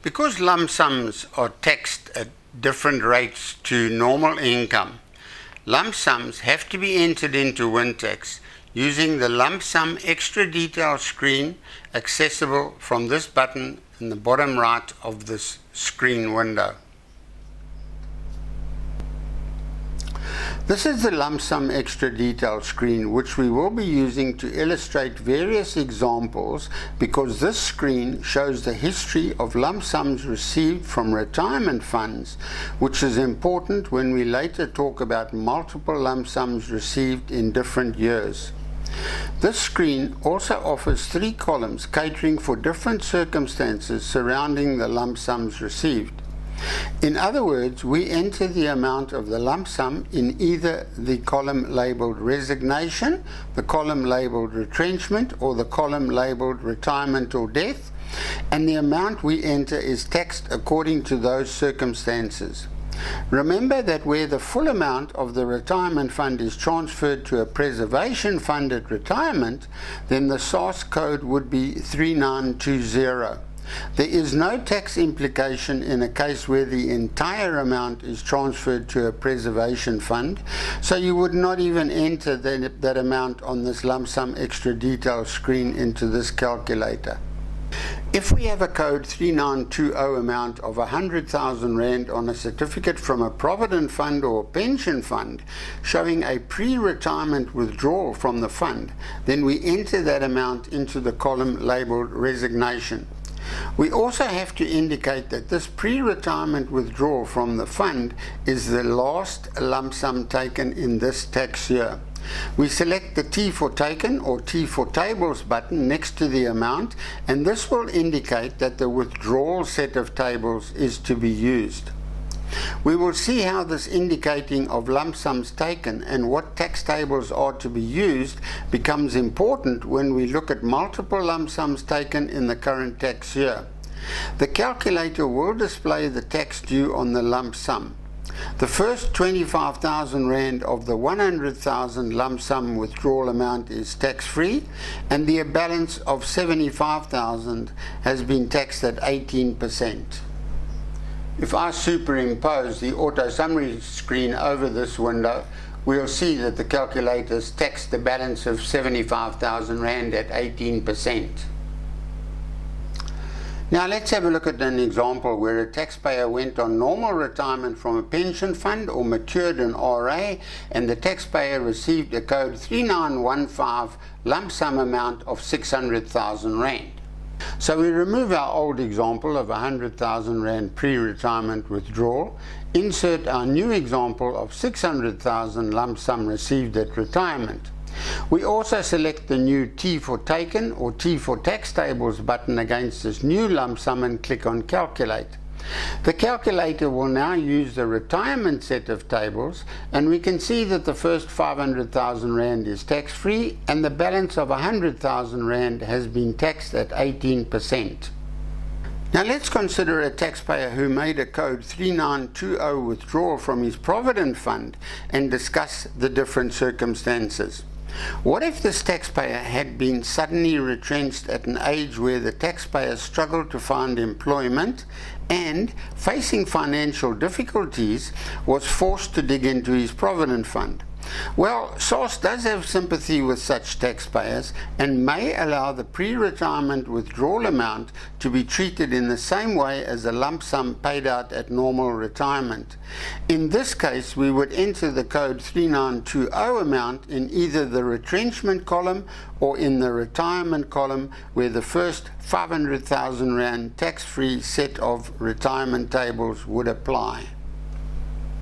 Because lump sums are taxed at different rates to normal income, lump sums have to be entered into WinTax using the lump sum extra detail screen accessible from this button in the bottom right of this screen window. This is the lump sum extra detail screen, which we will be using to illustrate various examples, because this screen shows the history of lump sums received from retirement funds, which is important when we later talk about multiple lump sums received in different years. This screen also offers 3 columns catering for different circumstances surrounding the lump sums received. In other words, we enter the amount of the lump sum in either the column labeled resignation, the column labeled retrenchment, or the column labeled retirement or death, and the amount we enter is taxed according to those circumstances. Remember that where the full amount of the retirement fund is transferred to a preservation fund at retirement, then the SARS code would be 3920. There is no tax implication in a case where the entire amount is transferred to a preservation fund, so you would not even enter that amount on this lump sum extra detail screen into this calculator. If we have a code 3920 amount of 100,000 Rand on a certificate from a provident fund or pension fund showing a pre-retirement withdrawal from the fund, then we enter that amount into the column labeled resignation. We also have to indicate that this pre-retirement withdrawal from the fund is the last lump sum taken in this tax year. We select the T for taken or T for tables button next to the amount, and this will indicate that the withdrawal set of tables is to be used. We will see how this indicating of lump sums taken and what tax tables are to be used becomes important when we look at multiple lump sums taken in the current tax year. The calculator will display the tax due on the lump sum. The first 25,000 Rand of the 100,000 lump sum withdrawal amount is tax-free, and the balance of 75,000 has been taxed at 18%. If I superimpose the auto summary screen over this window, we'll see that the calculator's taxed the balance of 75,000 Rand at 18%. Now let's have a look at an example where a taxpayer went on normal retirement from a pension fund or matured an RA, and the taxpayer received a code 3915 lump sum amount of 600,000 Rand. So we remove our old example of 100,000 Rand pre-retirement withdrawal, insert our new example of 600,000 lump sum received at retirement. We also select the new T for taken or T for tax tables button against this new lump sum and click on calculate. The calculator will now use the retirement set of tables, and we can see that the first 500,000 Rand is tax-free and the balance of 100,000 Rand has been taxed at 18%. Now let's consider a taxpayer who made a code 3920 withdrawal from his provident fund and discuss the different circumstances. What if this taxpayer had been suddenly retrenched at an age where the taxpayer struggled to find employment and, facing financial difficulties, was forced to dig into his provident fund? Well, SARS does have sympathy with such taxpayers and may allow the pre-retirement withdrawal amount to be treated in the same way as a lump sum paid out at normal retirement. In this case, we would enter the code 3920 amount in either the retrenchment column or in the retirement column, where the first 500,000 Rand tax-free set of retirement tables would apply.